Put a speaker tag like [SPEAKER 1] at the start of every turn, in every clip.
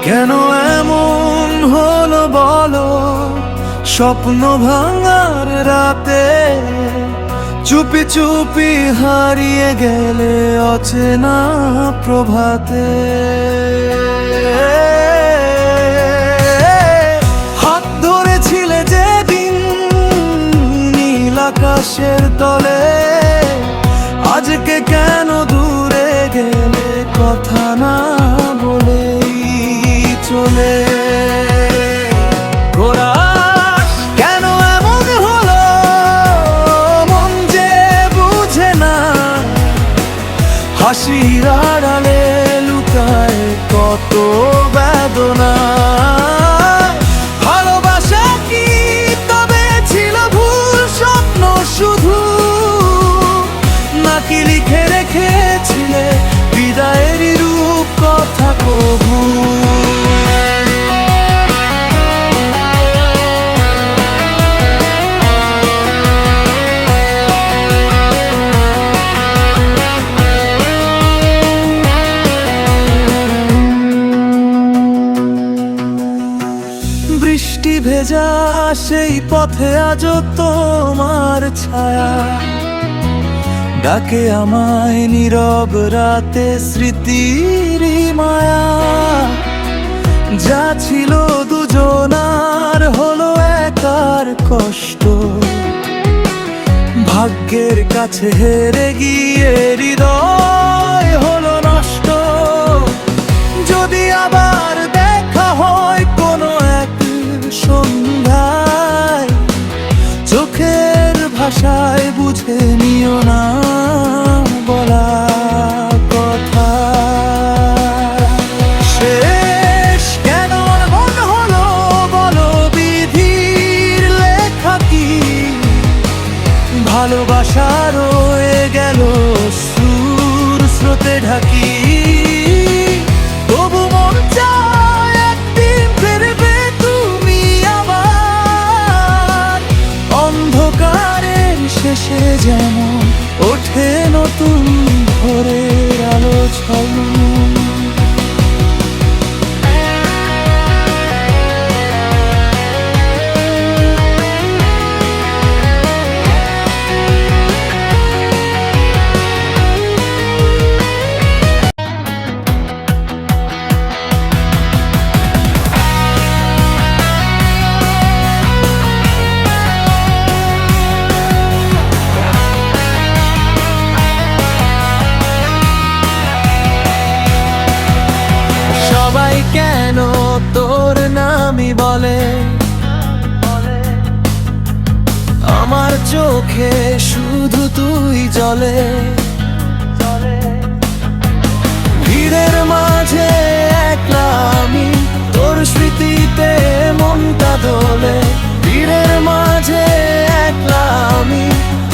[SPEAKER 1] কেন এমন হলো বলো, স্বপ্ন ভাঙার রাতে চুপি চুপি হারিয়ে গেলে অচেনা প্রভাতে। হাত ধরেছিলে যেদিন নীল আকাশের তলে, আজকে কেন দূরে গেলে কথা না বলেই চলে। কেন এমন হলো, মন যে বুঝে না, হাসির আড়ালে লুকায় কত বেদনা। ভালোবাসা কি তবে ছিল ভুল স্বপ্ন শুধু, নাকি লিখে রেখেছিলে বিদায়ের রূপ কথা কবু? বৃষ্টি ভেজা সেই পথে আজও তোমার ছায়া ডাকে আমায় নীরব রাতে, স্মৃতির মায়া। যা ছিল দুজনার হলো একার কষ্ট, ভাগ্যের কাছে হেরে গিয়ে হৃদয় হলো নষ্ট। যদি আবার দেখা হয় কোনো এক সন্ধ্যায়, চোখের ভাষায় বুঝে নিও না বলা কথা। শেষ কেন এমন হলো বলো, বিধির লেখা কি? ভালোবাসা রয়ে গেল সুর স্রোতে ঢাকি। তবু মন চায় একদিন ফিরবে তুমি আবার, অন্ধকারের শেষে যেমন ওঠে নতুন ভোরের আলো ঝলমল। কেন তোর নামই বলে, আমার চোখে শুধু তুই জ্বলে। ভিড়ের মাঝে একলা আমি, তোর স্মৃতিতে মনটা দোলে। ভিড়ের মাঝে একলা আমি,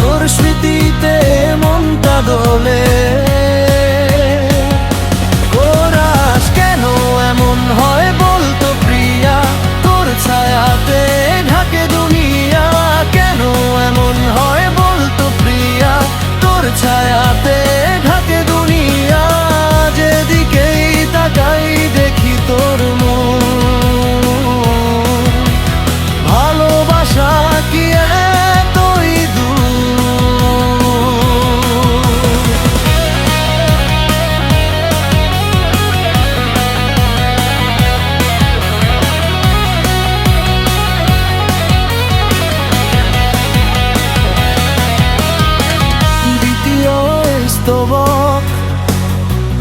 [SPEAKER 1] তোর স্মৃতিতে মনটা দোলে। কেন এমন হয় বলতো প্রিয়া, তোর ছায়াতে ঢাকে দুনিয়া। কেন এমন হয় বলতো প্রিয়া, তোর ছায়াতে ঢাকে দুনিয়া। যেদিকেই তাকাই দেখি তোর মন, ভালোবাসা কি এতই দূর?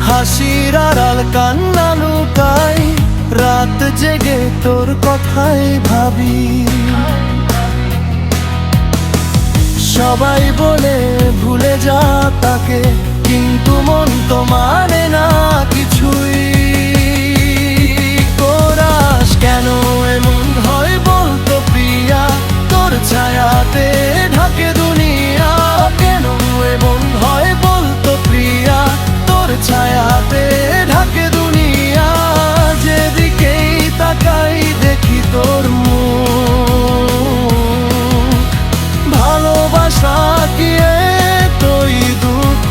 [SPEAKER 1] হাসির আড়াল কান্না লুকাই, রাত জেগে তোর কথাই ভাবি। সবাই বলে ভুলে যা তাকে, কিন্তু মন তো মানে না কিছুই। কোরাস কেন এমন হয় বলতো প্রিয়া, তোর ছায়াতে ঢাকে দুনিয়া। কেন এমন হয় বলতো প্রিয়া, তোর ছায়াতে ঢাকে দুনিয়া। যেদিকেই তাকাই দেখি তোর মুখ, ভালোবাসা কি এতই দুঃখ?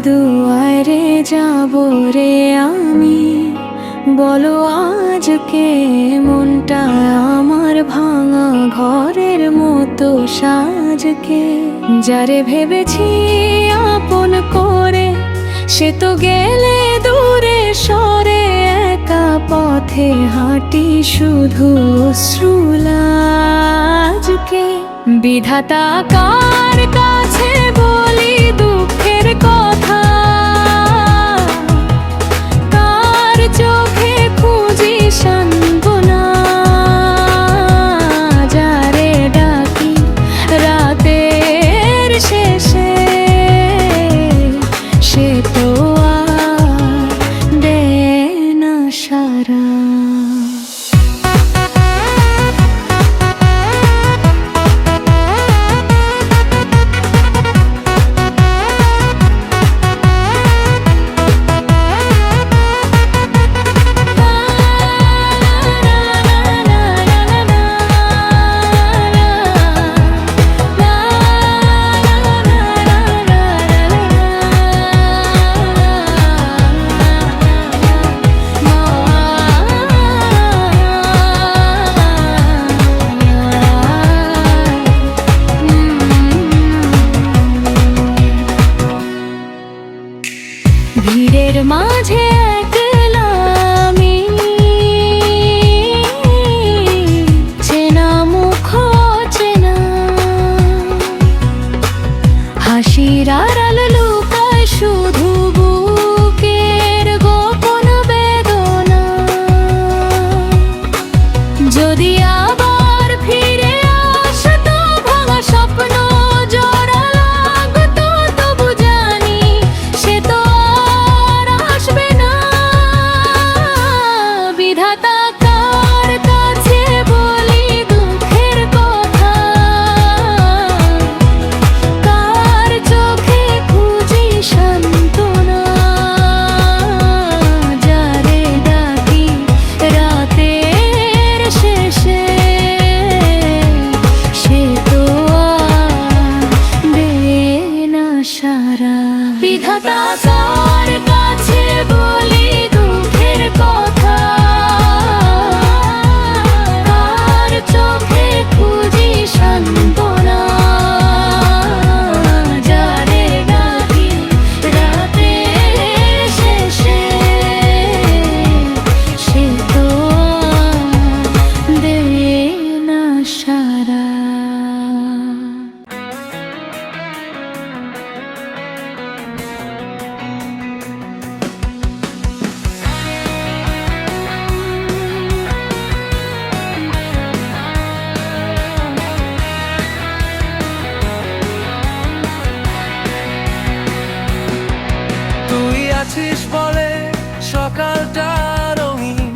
[SPEAKER 2] দুয়ারে যাব রে আমি, বলো আজকে মনটা আমার ভাঙা ঘরের মতো সাজকে। যারে ভেবেছি আপন করে সে তো গেলে দূরে সরে, একা পথে হাঁটি শুধু অশ্রুলাজকে। বিধাতা কার কাছে বলি দুঃখের কথা, কার চোখে খুঁজি সান্ত্বনা, যারে ডাকি রাতের শেষে সে তো আর দেয় না সাড়া। ভিড়ের মাঝে একলা আমি, চেনা মুখ চেনা, হাসির আড়াল লুকায় শুধু বুকের গোপন বেদনা। যদি আবার ফিরে আসতো ভাঙা স্বপ্ন জোড়া লাগতো, তবু জানি সে তো আসবে না। বিধাতা কার কাছে বলি দুঃখের কথা, কার চোখে খুঁজি সান্ত্বনা, যারে ডাকি রাতের শেষে সে তো আর দেয় না সাড়া। বিধাতা কার কাছে বলি দুঃখের কথা, কার চোখে খুঁজি সান্ত্বনা, যারে ডাকি রাতের শেষে সে তো আর দেয় না সাড়া।
[SPEAKER 1] তুই আছিস বলে সকালটা রঙিন,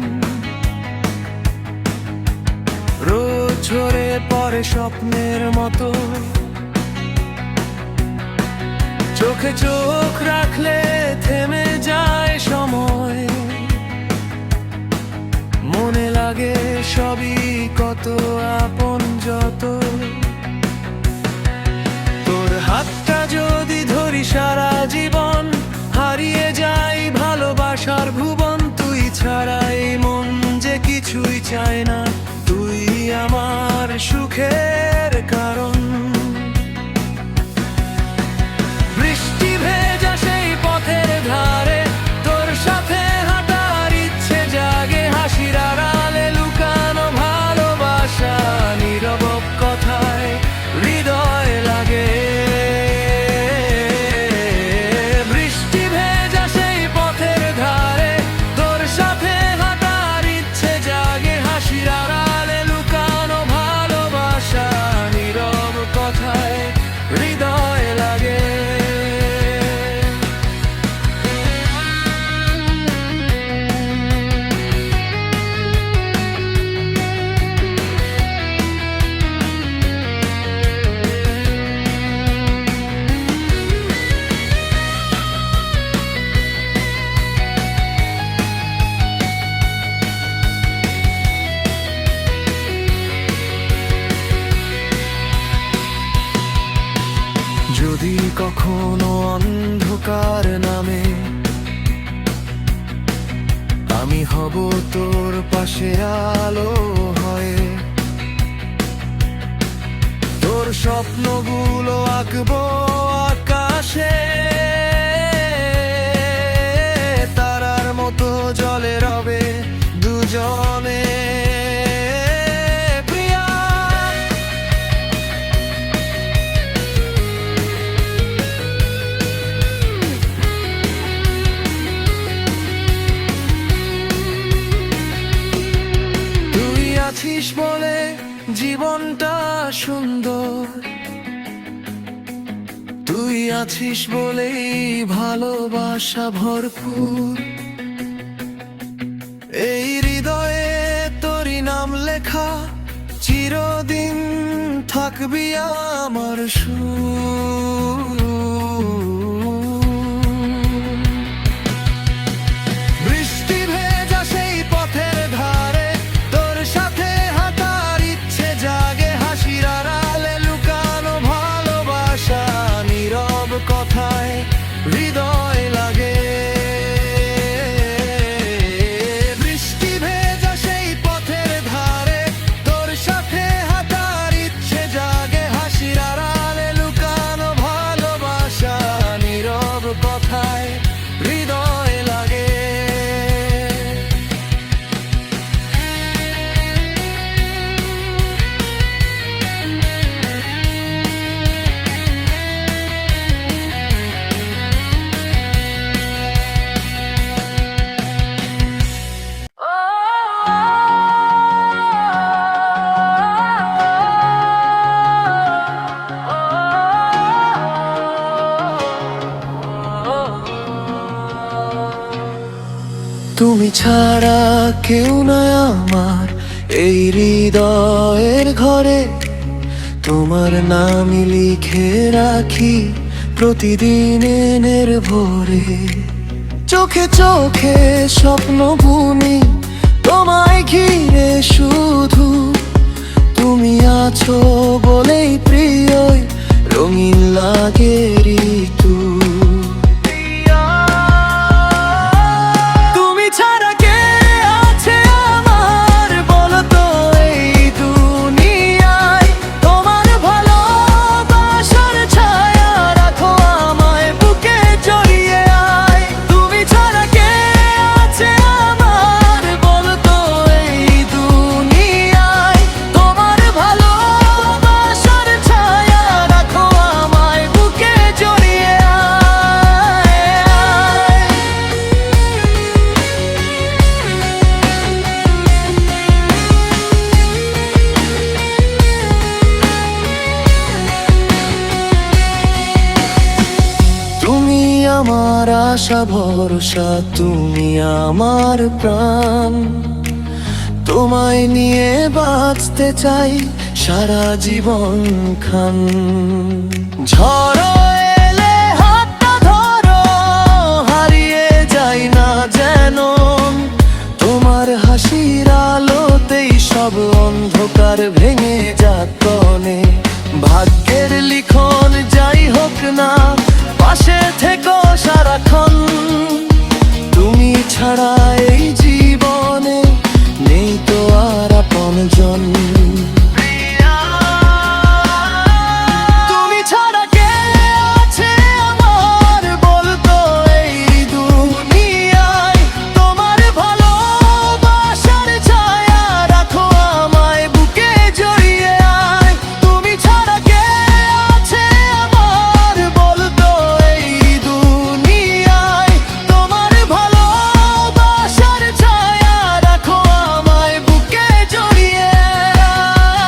[SPEAKER 1] রোদ ঝরে পড়ে স্বপ্নের মতো, চোখে চোখ রাখলে থেমে যায় সময়, মনে লাগে সবই কত আপন যত। তোর হাতটা যদি ধরি সারা জীবন, হারিয়ে যাই ভালোবাসার ভুবন। তুই ছাড়াই মন যে কিছুই চায় না, তুই আমার সুখের কারণ। বৃষ্টি ভেজা সেই পথের ধারে তোর সাথে হাঁটার ইচ্ছে জাগে, হাসির আড়ালে লুকানো ভালোবাসা, নীরব কথায় হৃদয় লাগে। যদি কখনো অন্ধকার আকাশে আলো হয়ে। তোর স্বপ্নগুলো আঁকবো আকাশে, তারার মতো জলে রবে দুজনে। প্রিয়া, তুই আছিস বলে জীবনটা সুন্দর, তুই আছিস বলেই ভালোবাসা ভরপুর। এই হৃদয়ে তোরই নাম লেখা, চিরদিন থাকবি আমার সুর। বৃষ্টি ভেজা সেই পথের ধারে তোর সাথে হাঁটার ইচ্ছে জাগে, হাসির আড়ালে লুকানো ভালোবাসা, নীরব কথায় হৃদয় লাগে। বৃষ্টি ভেজা সেই পথের ধারে তোর সাথে হাঁটার ইচ্ছে জাগে, হাসির আড়ালে লুকানো ভালোবাসা, নীরব কথায় হৃদয় লাগে। তুমি ছাড়া কেউ নাই আমার এই হৃদয়ের ঘরে, তোমার নামই লিখে রাখি প্রতিদিনের ভোরে। চোখে চোখে স্বপ্ন বুনি তোমায় ঘিরে, শুধু তুমি আছো বলেই প্রিয় রঙিন লাগে ঋতু। তুমি ছাড়া কে আছে আমার বলো তো এই দুনিয়ায়, তোমার ভালোবাসার ছায়া রাখো আমায় বুকে জড়িয়ে আয়। তুমি ছাড়া কে আছে আমার বলো তো এই দুনিয়ায়, তোমার ভালোবাসার ছায়া রাখো আমায় বুকে জড়িয়ে আয়। তুমি আমার আশা ভরসা, তুমি আমার প্রাণ, তোমায় নিয়ে বাঁচতে চাই সারা জীবন খান। ঝড় এলে হাতটা ধরো, হারিয়ে যাই না যেন, তোমার হাসির আলোতেই সব অন্ধকার ভেঙে যাক কনে। ভাগ্যের লিখন যাই হোক না, পাশে থেকো সারাক্ষণ, তুমি ছাড়া এই জীবনে নেই তো আর আপনজন। তুমি ছাড়া কে আছে আমার বলতো এই দুনিয়ায়, তোমার ভালোবাসার ছায়া রাখো আমায় বুকে জড়িয়ে আয়। তুমি ছাড়া কে আছে আমার বলতো এই দুনিয়ায়, তোমার ভালোবাসার ছায়া রাখো আমায় বুকে জড়িয়ে আয়।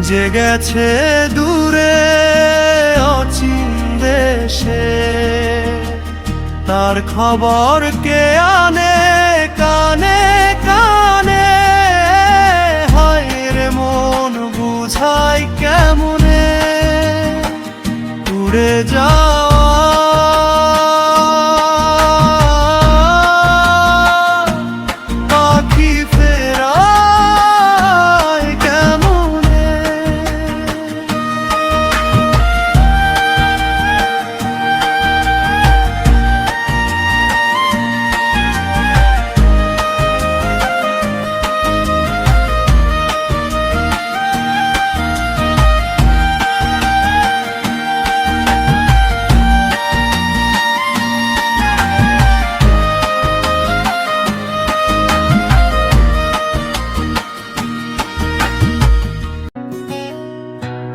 [SPEAKER 1] যে গেছে দূরে অচিন দেশে, তার খবর কে আনে কানে কানে। হায় রে মন বুঝাই কেমনে উড়ে যাওয়া পাখি ফেরায় কেমনে।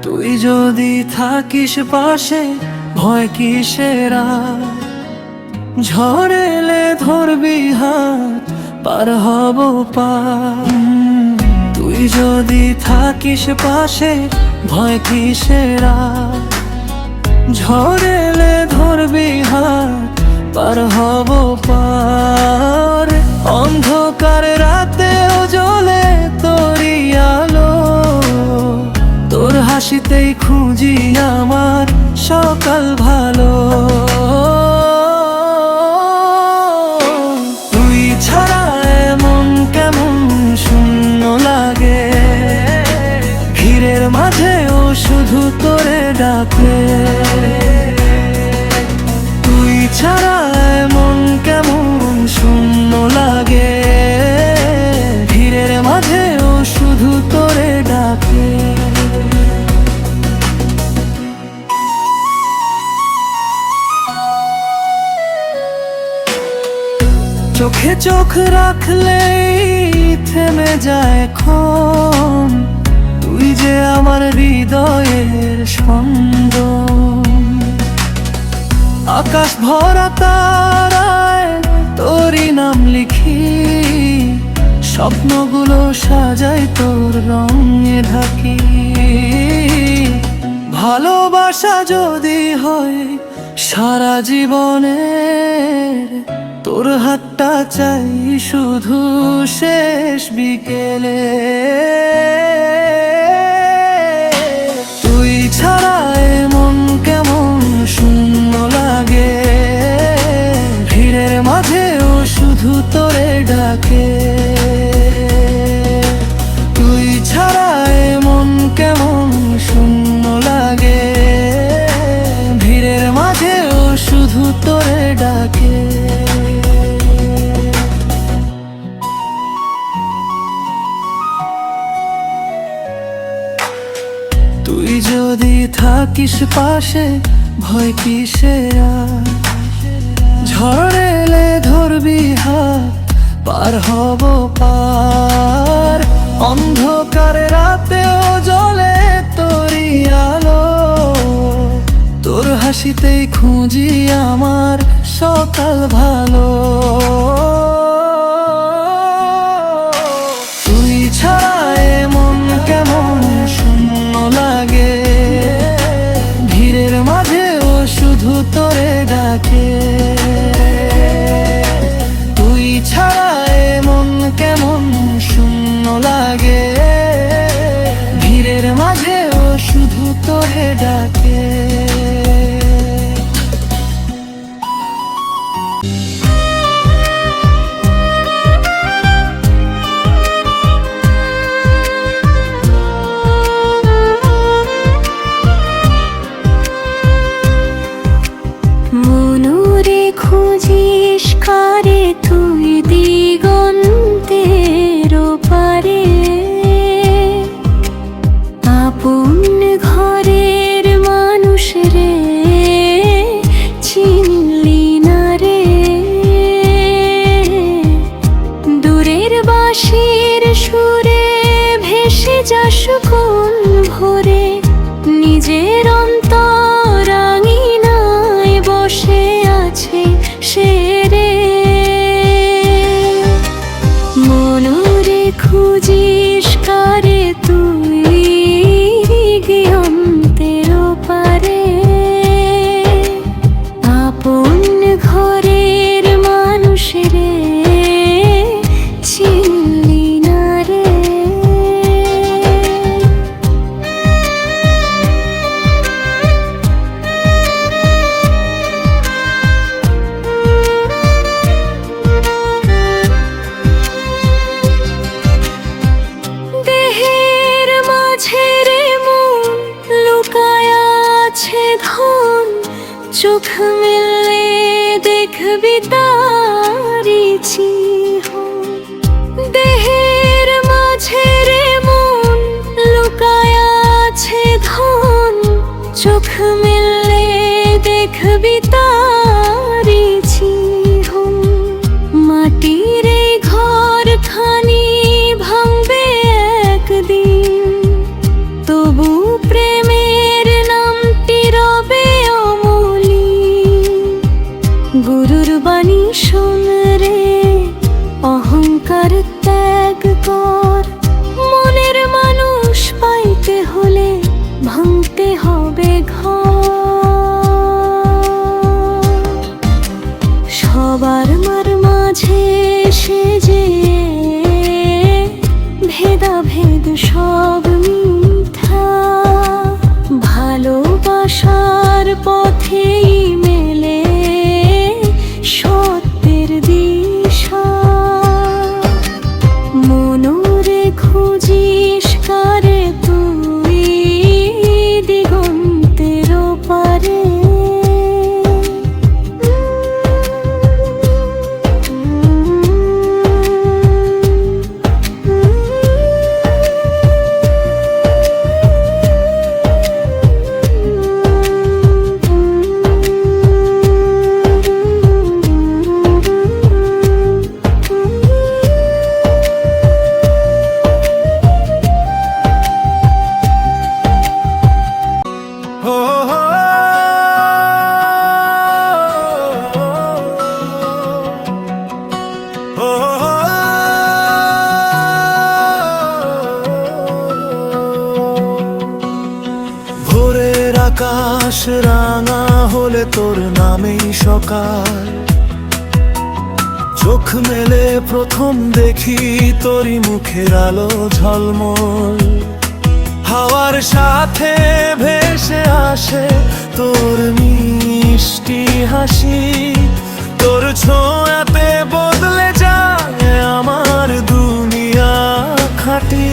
[SPEAKER 1] তুই যদি থাকিস পাশে ভয় কিসের আর? ঝড় এলে ধরবি হাত পার হব পার। তুই যদি থাকিস পাশে ভয় কিসের আর? ঝড় এলে ধরবি হাত পার হব পার। অন্ধকার রাতেও জ্বলে তোরি আলো, তোর হাসিতেই খুঁজি আমার সকাল ভালো। তুই ছাড়া এমন কেমন শূন্য লাগে, ভিড়ের মাঝেও শুধু তোরে ডাকে। তুই ছাড়া এমন কেমন শূন্য লাগে, ভিড়ের মাঝেও শুধু তোরে ডাকে। চোখে চোখ রাখলেই থেমে যায় ক্ষণ, তুই যে আমার হৃদয়ের স্পন্দন। আকাশ ভরা তারায় তোরই নাম লিখি, স্বপ্নগুলো সাজাই তোর রঙে ঢাকি। ভালোবাসা যদি হয় সারা জীবনের, তোর হাতটা চাই শুধু শেষ বিকেলে। তুই ছাড়া মন কেমন শূন্য লাগে, ভিড়ের মাঝেও শুধু তোরে ডাকে। তুই ছাড়া মন কেমন শূন্য লাগে, ভিড়ের মাঝেও শুধু তোরে ডাকে। তুই যদি থাকিস পাশে ভয় কিসের আর? ঝড় এলে ধরবি হাত পার হব পার। অন্ধকার রাতেও জ্বলে তোরই আলো, তোর হাসিতেই খুঁজি আমার সকাল ভালো। তুই ছাড়া মন কেমন শূন্য লাগে, ভিড়ের মাঝেও শুধু তোরে ডাকে। তুই ছাড়া মন কেমন শূন্য লাগে, ভিড়ের মাঝেও শুধু তোরে ডাকে।
[SPEAKER 2] মনুরে খুঁজিস কারে তুই দিগন্তের পারে, আপন ঘরের মানুষ রে চিনলি না রে। দূরের বাঁশির সুরে ভেসে যাস কোন ভোরে, নিজের অন্তরাঙিনায় বসে আছে সে রে। মনুরে খুঁজিস কারে তুই চোখ মেললে দেখবি তারি চিহ্ন। দেহের মাঝে রে মন লুকায় আছে ধন, চোখ মেললে দেখবি তারি চিহ্ন। মাটির এই ঘরখানি ভাঙবে একদিন, তবু প্রেমের নামটি রবে অমলিন। গুরুর বাণী শোন রে, অহংকার ত্যাগ কর। মনের মানুষ পাইতে হলে ভাঙতে হবে ঘর। সবার মার মাঝে সে যে ভেদাভেদ সব মিথ্যা, ভালোবাসার পথেই মেলে সত্যের দিশা। মনোরে খুঁজিস কারে তুই দিগন্তের পারে।
[SPEAKER 1] হো হো, হো হো। ভোরের আকাশ রাঙা হলে তোর নামেই সকাল। চোখ মেলে প্রথম দেখি তোরই মুখের আলো ঝলমল। হাওয়ার সাথে ভেসে আসে তোর মিষ্টি হাসি। তোর ছোঁয়াতে বদলে যায় আমার দুনিয়া খাঁটি।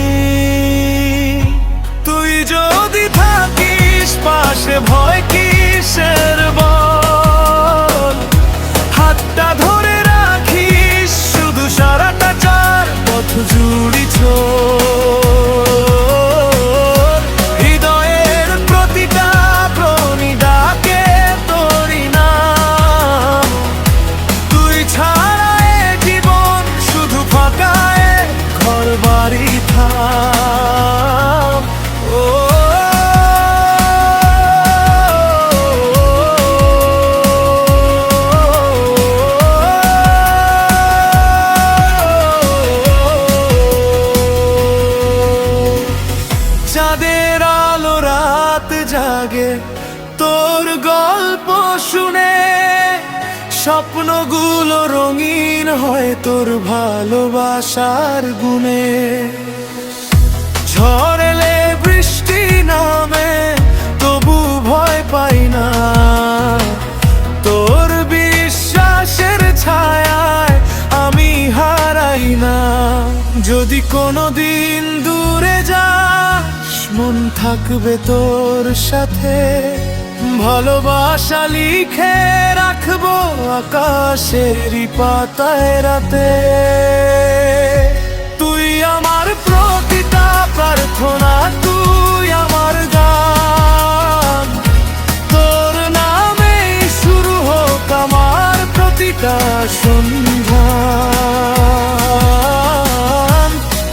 [SPEAKER 1] তুই যদি থাকিস পাশে ভয় কিসের বল। হাতটা ধরে রাখিস শুধু সারাটা চার পথ জুড়িছ। হৃদয়ের প্রতিটা প্রাণী ডাকে তোরই নাম। তুই ছাড়া এ জীবন শুধু ফাঁকায় ঘর বাড়ি থাম। ও চাঁদের আলো রাত জাগে তোর গল্প শুনে। স্বপ্নগুলো রঙিন হয় তোর ভালোবাসার গুণে। ঝড় এলে বৃষ্টি নামে তবু ভয় পাই না। তোর বিশ্বাসের ছায়ায় আমি হারাই না। যদি কোনোদিন দূরে যাস মন থাকবে তোর সাথে। ভালোবাসা লিখে রাখবো আকাশেরই পাতায় রাতে। তুই আমার প্রতিটা প্রার্থনা, তুই আমার গান। তোর নামেই শুরু হোক আমার প্রতিটা সন্ধ্যা।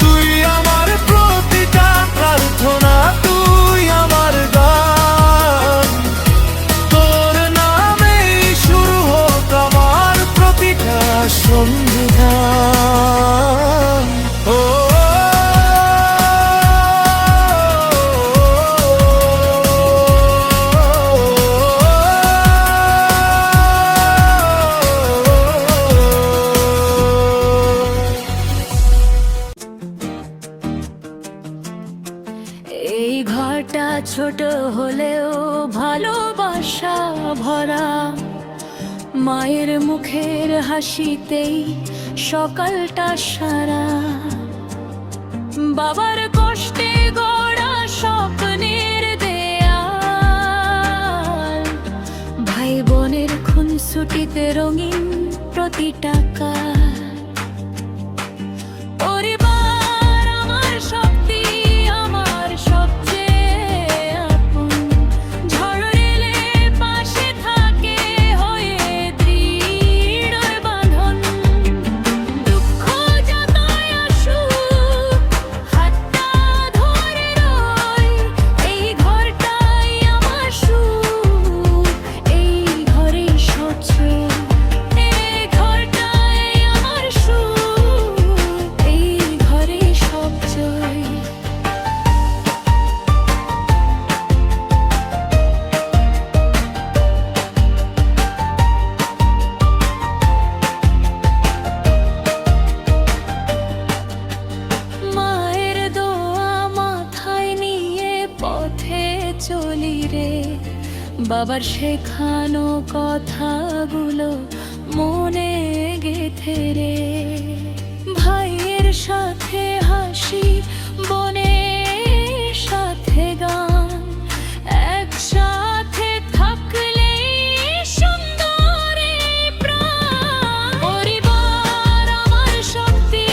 [SPEAKER 1] তুই আমার প্রতিটা প্রার্থনা, তুই আমার গান। তোর নামেই শুরু হোক আমার প্রতিটা সন্ধ্যা। ও
[SPEAKER 2] এই ঘরটা ছোট হলেও ভালোবাসা ভরা। মায়ের মুখের হাসিতেই সকালটা সারা। বাবার কষ্টে গড়া স্বপ্নের দেয়াল, ভাই রঙিন প্রতিটা কাজ। পরিবার আমার শক্তি, আমার সবচেয়ে আপন। ঝড় এলে পাশে থাকে হয়ে দৃঢ় বাঁধন। দুঃখ যতই আসুক হাতটা ধরে রই। এই ঘরটাই আমার সুখ, এই ঘরেই স্বচ্ছ। এই ঘরটাই আমার সুখ, এই ঘরেই সবচয়। মায়ের দোয়া মাথায় নিয়ে পথে চলি রে। বাবার শেখানো কথাগুলো মনে গেঁথে রে। ভাইয়ের সাথে হাসি, বোনের সাথে গান, একসাথে থাকলেই সুন্দর এই প্রাণ। পরিবার আমার শক্তি,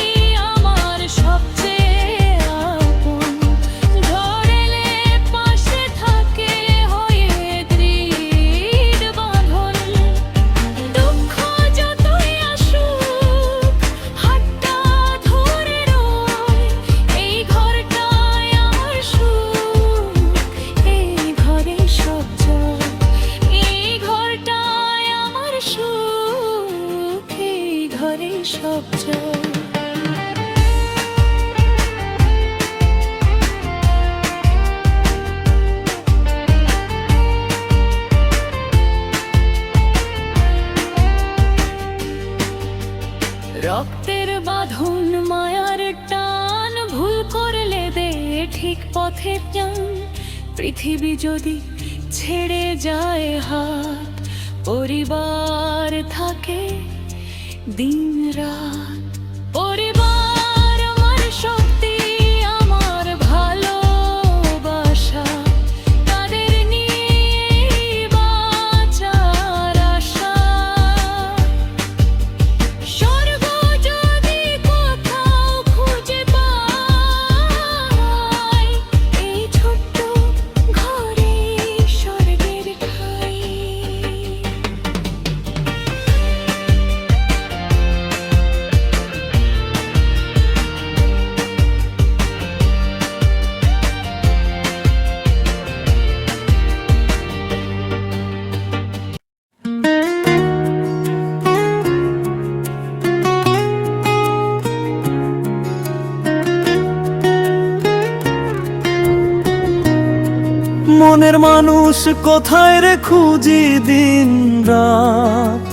[SPEAKER 2] আমার সবচেয়ে আপন। ঝড় এলে পাশে থাকে হয়ে দৃঢ় বাঁধন। দুঃখ যতই আসুক হাতটা ধরে রই। এই ঘরটাই আমার সুখ, এই ঘরেই সবচয়। এই ঘরটাই আমার সুখ, এই ঘরেই সবচয়। রক্তের বাঁধন, মায়ার টান, ভুল করলে দে ঠিক পথে যান। পৃথিবী যদি ছেড়ে যায় হাত, পরিবার থাকে দিন রাত। পরিবার আমার শক্তি, আমার ভালোবাসা। তাদের নিয়ে বাঁচার আশা। স্বর্গ যদি কোথাও খুঁজে পাই, এই ছোট্ট ঘরে স্বর্গের ঠাঁই।
[SPEAKER 1] মনের মানুষ কোথায় রে খুঁজি দিন রাত।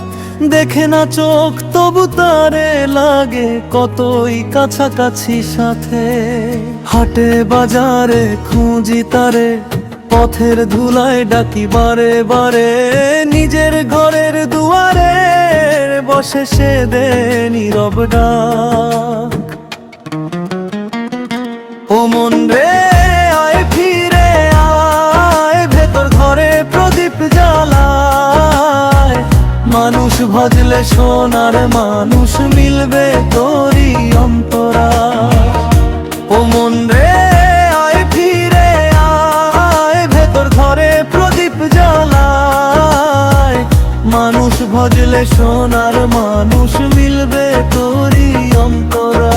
[SPEAKER 1] দেখে না চোখ তবু তারে লাগে কতই কাছাকাছি সাথে। হাটে বাজারে খুঁজি তারে, পথের ধুলায় ডাকি বারে বারে। নিজের ঘরের দুয়ারে বসে সে দে নীরব ডাক। ও মন রে আয় ফিরে আয়, ভেতর ঘরে প্রদীপ জ্বালায়। মানুষ ভজলে সোনার মানুষ মিলবে তোরই অন্তরা। ও মন রে আয় ফিরে আয়, ভেতর ঘরে প্রদীপ জ্বালায়। মানুষ ভজলে সোনার মানুষ মিলবে তোরই অন্তরা।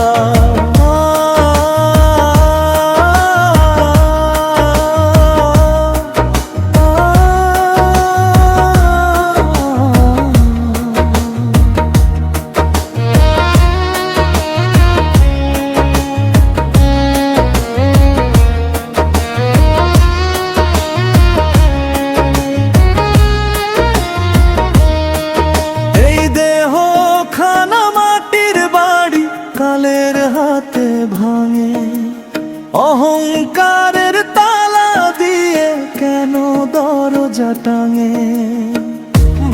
[SPEAKER 1] অহংকারের তালা দিয়ে কেন দরজা টাঙে?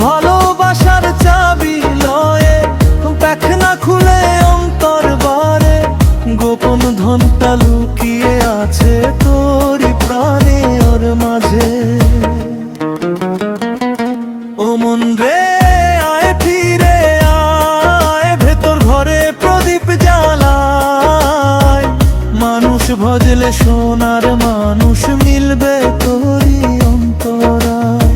[SPEAKER 1] ভালোবাসার চাবি লয়ে পেখনা খুলে অন্তর বারে। গোপন ধনটা লুকিয়ে আছে তোরই প্রাণে ওর মাঝে। ও মন রে আয় তোরই অন্তরায়।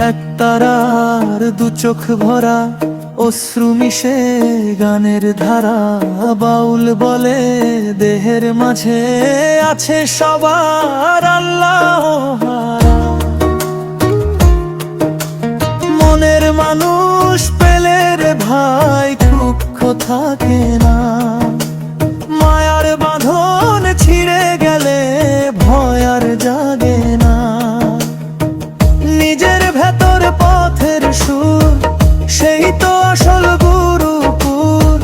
[SPEAKER 1] এক তারার দু চোখ ভরা অশ্রু মিশে গানের ধারা, বাউল বলে দেহের মাঝে আছে সবার আল্লাহ হারা। মনের মানুষ পেলে রে ভাই দুঃখ থাকে না, মায়ার বাঁধন ছিঁড়ে গেলে ভয় আর জাগে না। নিজের ভেতর পথের সুর সেই তো আসল গুরুপুর,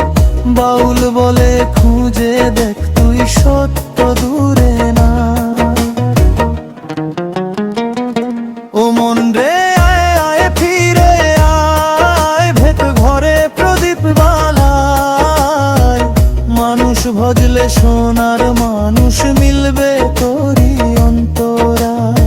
[SPEAKER 1] বাউল বলে খুঁজে দেখ তুই সত্য দূরে না। ও মন রে আয় আয় ফিরে আয়, ভেত ঘরে প্রদীপ বালায়। মানুষ ভজলে সোনার মানুষ মিলবে তোরই অন্তরায়।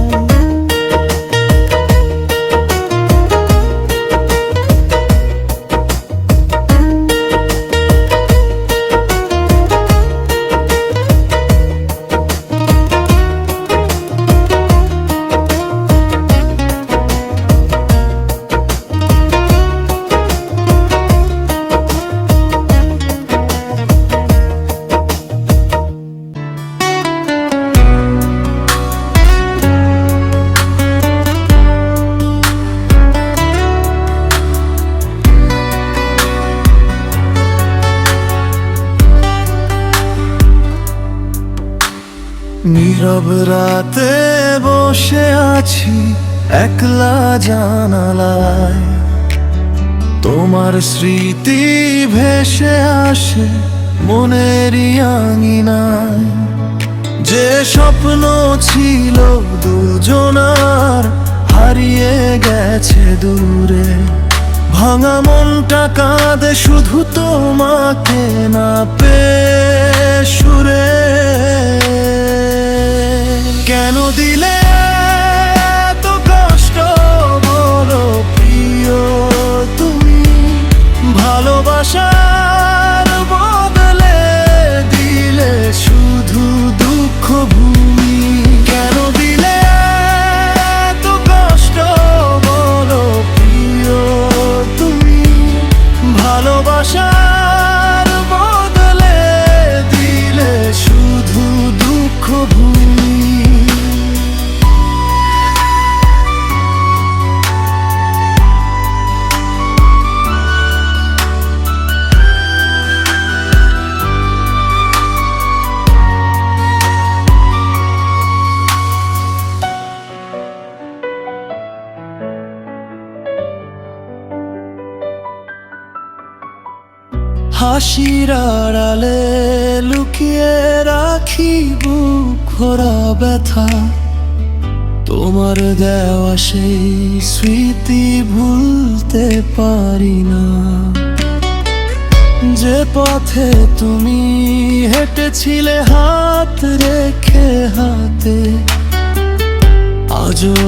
[SPEAKER 1] নীরব রাতে বসে আছি একলা জানালায়, তোমার স্মৃতি ভেসে আসে মনেরই আঙিনায়। যে স্বপ্ন ছিল দুজনার হারিয়ে গেছে দূরে, ভাঙা মনটা কাঁদে শুধু তোমাকে না পেয়ে সুরে। কেন দিলে এত কষ্ট বলো প্রিয় তুমি, ভালোবাসার বদলে দিলে শুধু দুঃখ ভূমি। কেন দিলে এত কষ্ট বলো প্রিয় তুমি, ভালোবাসার বদলে দিলে শুধু দুঃখ ভূমি। হাসির আড়ালে লুকিয়ে রাখি বুক ভরা ব্যথা, তোমার দেওয়া সেই স্মৃতি ভুলতে পারি না। যে পথে তুমি হেঁটেছিলে হাত রেখে হাতে, আজও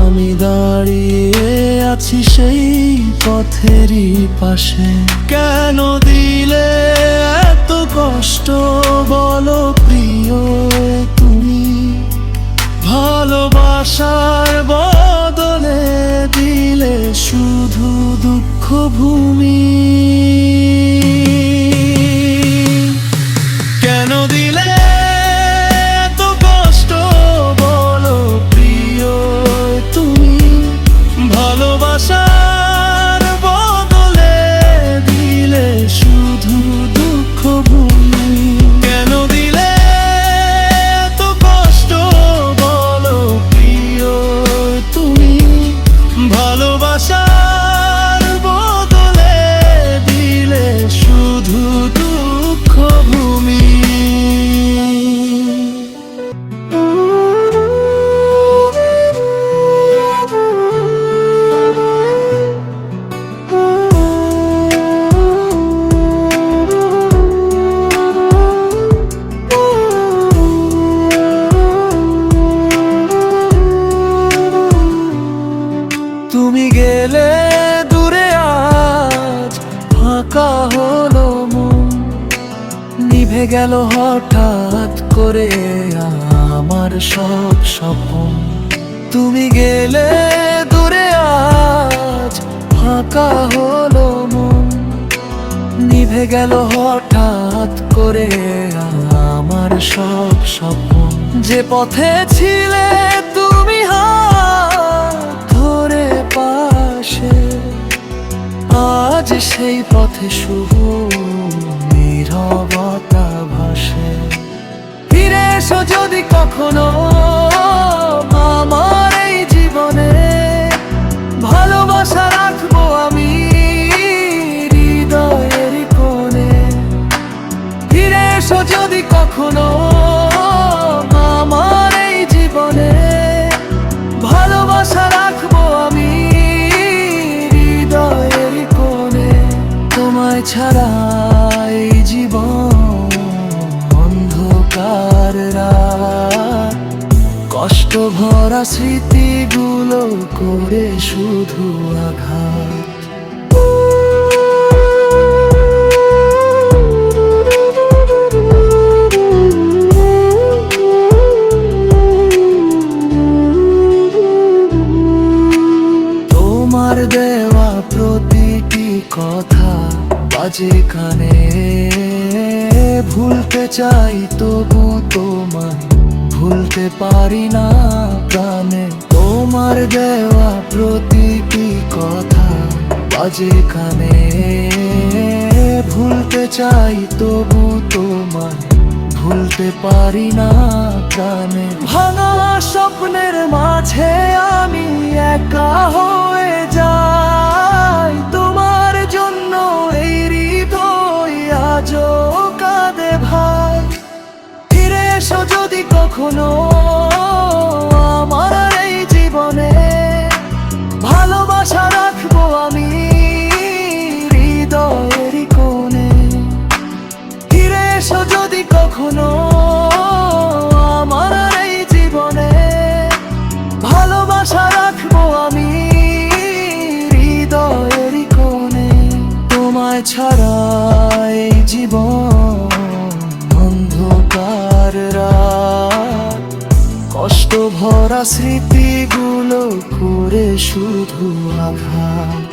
[SPEAKER 1] আমি দাঁড়িয়ে আছি সেই পথেরই পাশে। কেন দিলে এত কষ্ট বলো প্রিয় তুমি, ভালোবাসার বদলে দিলে শুধু দুঃখ ভূমি। কেন দিলে এত কষ্ট বলো প্রিয় তুমি, ভালোবাসার বদলে দিলে শুধু দুঃখ ভূমি। কেন দিলে এত কষ্ট বলো প্রিয় তুমি, ভালোবাসার বদলে দিলে নিভে গেল হঠাৎ করে আমার সব স্বপ্ন। তুমি গেলে দূরে আজ ফাঁকা হলো মন। নিভে গেল হঠাৎ করে আমার সব স্বপ্ন। যে পথে ছিলে তুমি হাত ধরে পাশে, আজ সেই পথে শুধু নীরবতা ভাসে। ফিরে এসো যদি কখনো আমার এই জীবনে, ভালোবাসা রাখবো আমি হৃদয়ের কোণে। ফিরে এসো যদি কখনো আমার এই জীবনে, ভালোবাসা রাখবো আমি হৃদয়ের কোণে। তোমায় ছাড়া এই জীবন অন্ধকার রাত, কষ্ট ভরা স্মৃতিগুলো করে শুধু আঘাত। তোমার দেওয়া প্রতিটি কথা বাজে কানে, ভুলতে চাই তবু তোমায় ভুলতে পারি না প্রাণে। তোমার দেওয়া প্রতিটি কথা বাজে কানে, ভুলতে চাই তবু তোমায় ভুলতে পারি না প্রাণে। ভাঙা স্বপ্নের মাঝে আমি একা হয়ে যাই, তোমার জন্য এই হৃদয় আজও কাঁদে ভাই। ফিরে এসো যদি কখনো আমার এই জীবনে, ভালোবাসা রাখবো আমি হৃদয়ের কোণে। ফিরে এসো যদি কখনো আমার এই জীবনে, ভালোবাসা রাখবো আমি হৃদয়ের কোণে। তোমায় ছাড়া এই জীবন অন্ধকার রাত, কষ্ট ভরা স্মৃতিগুলো করে শুধু আঘাত।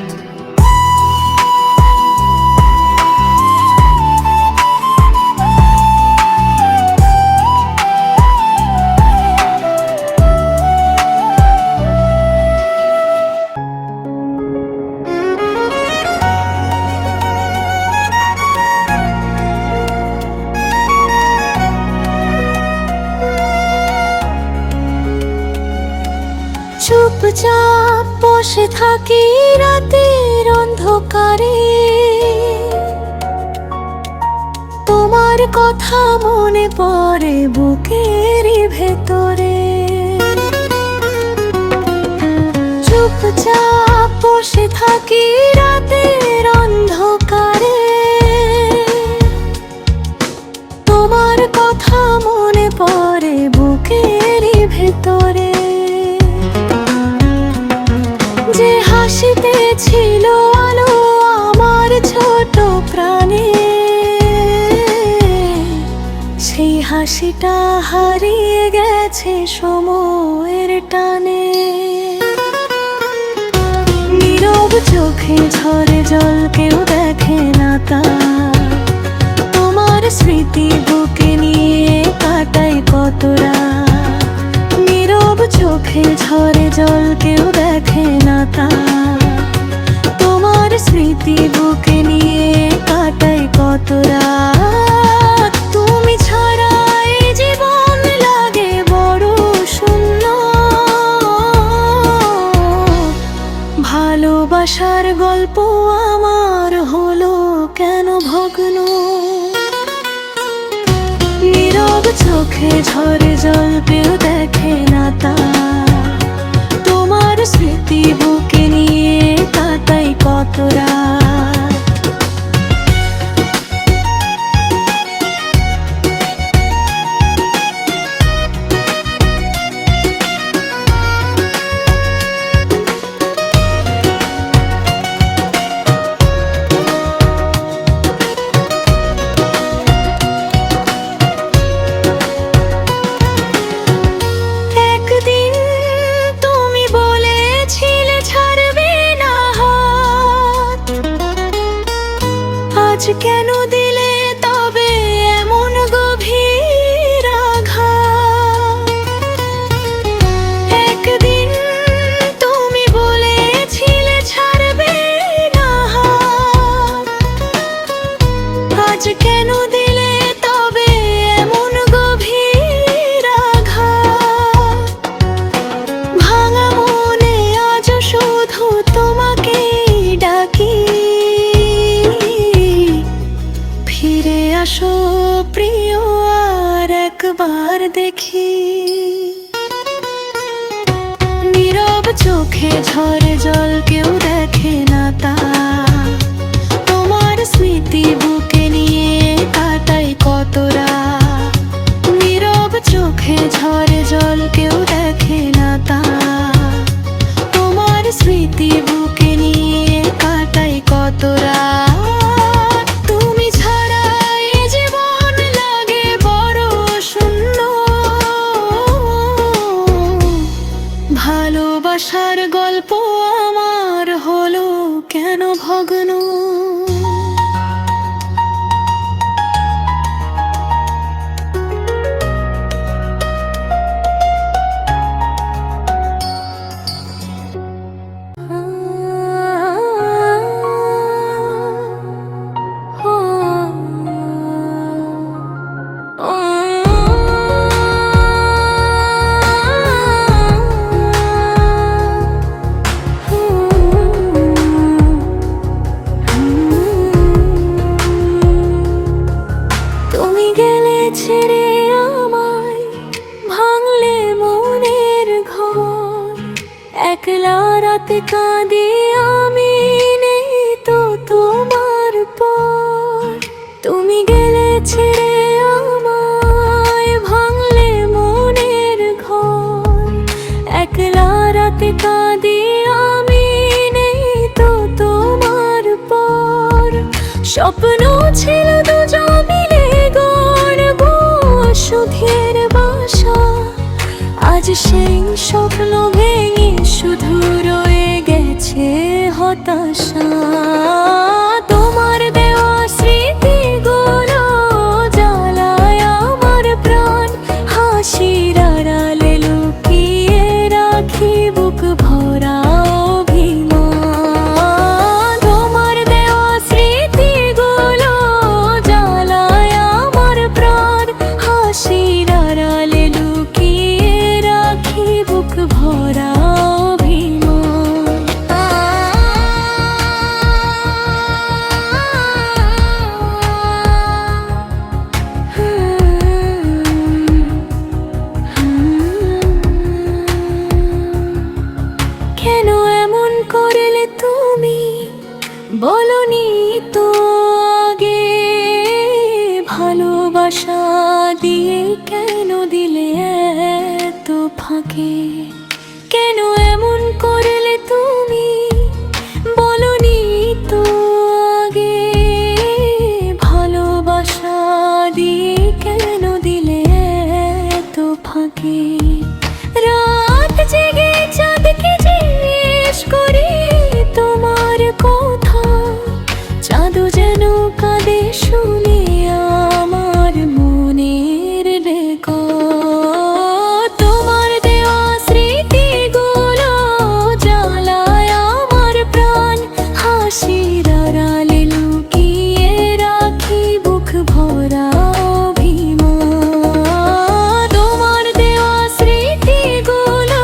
[SPEAKER 2] চুপচাপ বসে থাকি রাতের অন্ধকারে, তোমার কথা মনে পড়ে বুকের ভেতরে। চুপচাপ বসে থাকি রাতের অন্ধকারে, তোমার কথা মনে পড়ে বুকের ভেতরে। যে হাসিতে ছিল আলো আমার ছোট প্রাণে, সেই হাসিটা হারিয়ে গেছে সময়ের টানে। নীরব চোখে ঝরে জল কেউ দেখে না তা, তোমার স্মৃতি বুকে নিয়ে কাটাই কত রাত। নীরব চোখে ঝরে জল কেউ দেখে না তা, তোমার স্মৃতি বুকে নিয়ে কাটাই কত রাত। তুমি ছাড়া এই জীবন লাগে বড় শূন্য, ভালোবাসার গল্প আমার হলো কেন ভগ্ন। নীরব চোখে ঝরে জল কেউ দেখে না তা, তোমার স্মৃতি বুকে নিয়ে কাটাই কত রাত। আজ কেন দিলে তবে এমন গভীর আঘাত? একদিন তুমি বলেছিলে ছাড়বে না হাত। আজ কেন দিলে তবে এমন গভীর আঘাত? ভাঙা মনে আজ শুধু তোমাকেই ডাকি, ফিরে আসো প্রিয় আর একবার দেখি। নীরব চোখে ঝরে জল, কেউ দেখে না তা। তোমার স্মৃতি বুকে নিয়ে কাটাই কত রাত। নীরব চোখে ঝরে জল, কেউ দেখে না তা। তোমার স্মৃতি বুকে নিয়ে কাটাই কত রাত। তুমি ছাড়া এ জীবন লাগে বড় শূন্য। ভালোবাসার গল্প আমার হলো কেন ভগ্ন? তুমি গেলে ছেড়ে আমায়, ভাঙলে মনের ঘর। একলা রাতে কাঁদি আমি, নেই তো তোমার পর। তুমি গেলে ছেড়ে আমায়, ভাঙলে মনের ঘর। একলা রাতে কাঁদি আমি, নেই তো তোমার পর। স্বপ্ন ছিল দুজন মিলে গড়ব সুখের বাসা। আজ সেই স্বপ্ন ভেঙে শুধু রয়ে গেছে হতাশা। তোমার দেওয়া স্মৃতিগুলো জ্বালায় আমার প্রাণ। হাসির আড়ালে লুকিয়ে রাখি বুক ভরা অভিমান। তোমার দেওয়া স্মৃতিগুলো জ্বালায় আমার প্রাণ। হাসির আড়ালে লুকিয়ে রাখি বুক ভরা অভিমান। কেন এমন করলে তুমি? বলনি তো আগে। ভালোবাসা দিয়ে কেন দিলে এত ফাঁকে? কেন এমন করলে তুমি? বলনি তো আগে। ভালোবাসা দিয়ে কেন দিলে এত ফাঁকে? রাত জেগে চাঁদকে জিজ্ঞেস করি তোমার কথা। চাঁদ যেন কাঁদে শুনে আমার মনের রেকর্ড। তোমার দেওয়া স্মৃতিগুলো জ্বালায় আমার প্রাণ। হাসির আড়ালে লুকিয়ে রাখি বুক ভরা অভিমান। তোমার দেওয়া স্মৃতিগুলো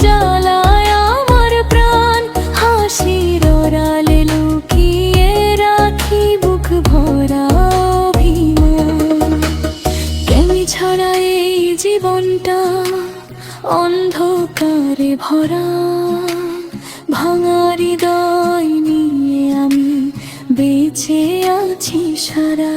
[SPEAKER 2] জ্বালায় আমার প্রাণ। হাসির আড়ালে লুকিয়ে রাখি বুক ভরা অভিমান। তুমি ছাড়া এই জীবনটা অন্ধকারে ভরা। ভাঙা হৃদয় নিয়ে আমি বেঁচে আছি সারা।